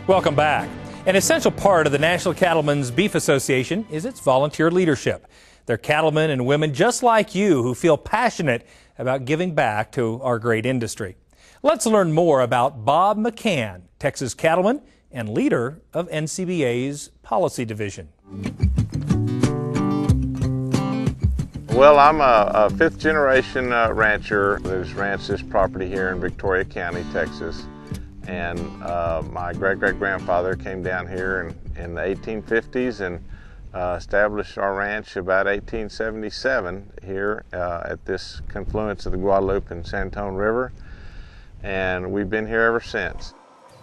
Welcome back. An essential part of the National Cattlemen's Beef Association is its volunteer leadership. They're cattlemen and women just like you who feel passionate about giving back to our great industry. Let's learn more about Bob McCan, Texas cattleman and leader of NCBA's Policy Division. Well, I'm a fifth-generation rancher who's ranched this property here in Victoria County, Texas. And my great-great-grandfather came down here in the 1850s and established our ranch about 1877 here at this confluence of the Guadalupe and San Antonio River. And we've been here ever since.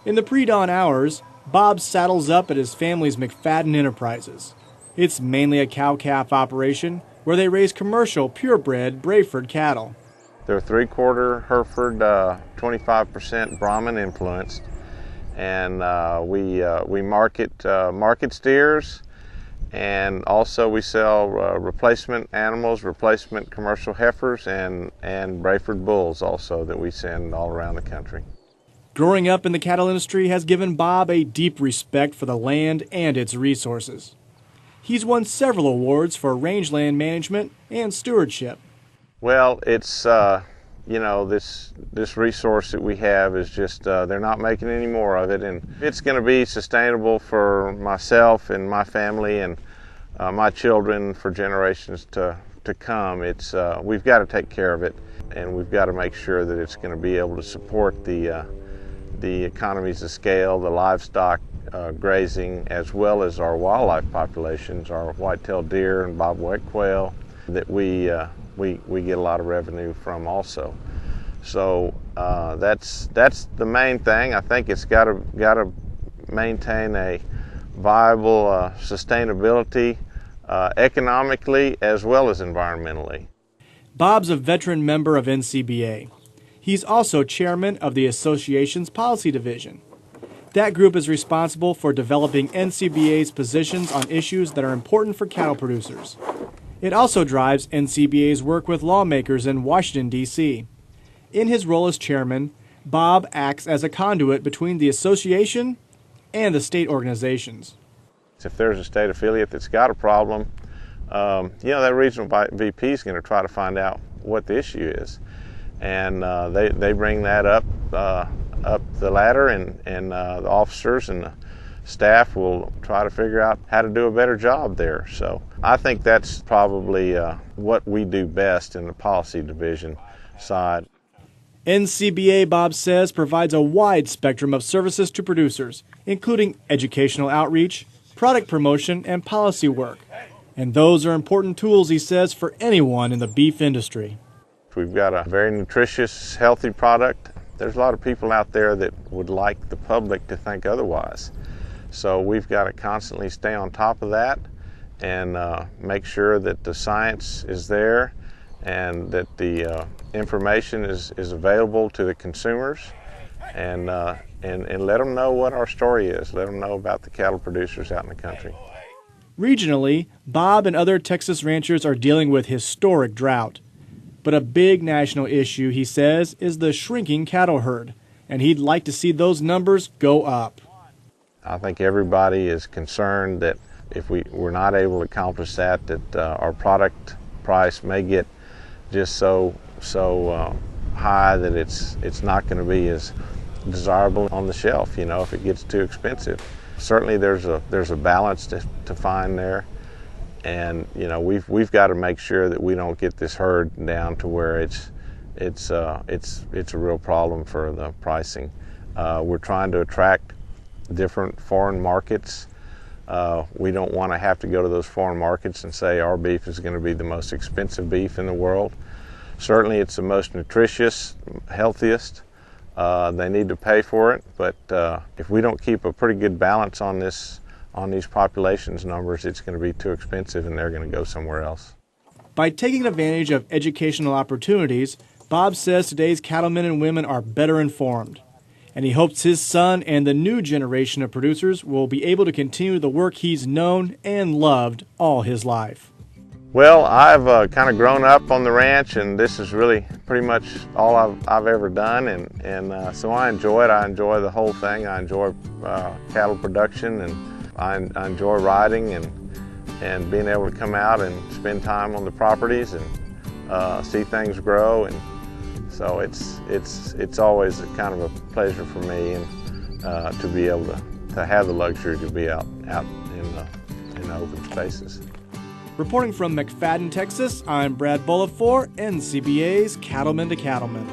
In the pre-dawn hours, Bob saddles up at his family's McFadden Enterprises. It's mainly a cow-calf operation where they raise commercial, purebred Brayford cattle. They're three-quarter Hereford, 25% Brahman influenced, and we market steers, and also we sell replacement animals, replacement commercial heifers, and Brayford bulls also that we send all around the country. Growing up in the cattle industry has given Bob a deep respect for the land and its resources. He's won several awards for rangeland management and stewardship. Well, it's, you know, this resource that we have is just, they're not making any more of it, and it's going to be sustainable for myself and my family and my children for generations to come. It's, we've got to take care of it, and we've got to make sure that it's going to be able to support the economies of scale, the livestock grazing, as well as our wildlife populations, our white-tailed deer and bobwhite quail, that we get a lot of revenue from also. So that's the main thing. I think it's got to maintain a viable sustainability economically as well as environmentally. Bob's a veteran member of NCBA. He's also chairman of the association's Policy Division. That group is responsible for developing NCBA's positions on issues that are important for cattle producers. It also drives NCBA's work with lawmakers in Washington, D.C. In his role as chairman, Bob acts as a conduit between the association and the state organizations. If there's a state affiliate that's got a problem, you know, that regional VP is going to try to find out what the issue is. And they bring that up the ladder, and the officers and the staff will try to figure out how to do a better job there. So I think that's probably what we do best in the policy division side. NCBA, Bob says, provides a wide spectrum of services to producers, including educational outreach, product promotion, and policy work. And those are important tools, he says, for anyone in the beef industry. We've got a very nutritious, healthy product. There's a lot of people out there that would like the public to think otherwise. So we've got to constantly stay on top of that and make sure that the science is there and that the information is available to the consumers, and let them know what our story is. Let them know about the cattle producers out in the country. Regionally, Bob and other Texas ranchers are dealing with historic drought. But a big national issue, he says, is the shrinking cattle herd, and he'd like to see those numbers go up. I think everybody is concerned that if we're not able to accomplish that, our product price may get just so high that it's not going to be as desirable on the shelf, you know, if it gets too expensive. Certainly there's a balance to find there. And you know, we've got to make sure that we don't get this herd down to where it's a real problem for the pricing. We're trying to attract different foreign markets. We don't want to have to go to those foreign markets and say our beef is going to be the most expensive beef in the world. Certainly it's the most nutritious, healthiest. They need to pay for it, but if we don't keep a pretty good balance on these populations numbers, it's going to be too expensive and they're going to go somewhere else. By taking advantage of educational opportunities, Bob says today's cattlemen and women are better informed. And he hopes his son and the new generation of producers will be able to continue the work he's known and loved all his life. Well, I've kind of grown up on the ranch, and this is really pretty much all I've ever done, and so I enjoy it. I enjoy the whole thing. I enjoy cattle production, and I enjoy riding and being able to come out and spend time on the properties and see things grow, and so it's always kind of a pleasure for me, and to be able to have the luxury to be out in the open spaces. Reporting from McFadden, Texas, I'm Brad Bullitt for NCBA's Cattleman to Cattleman.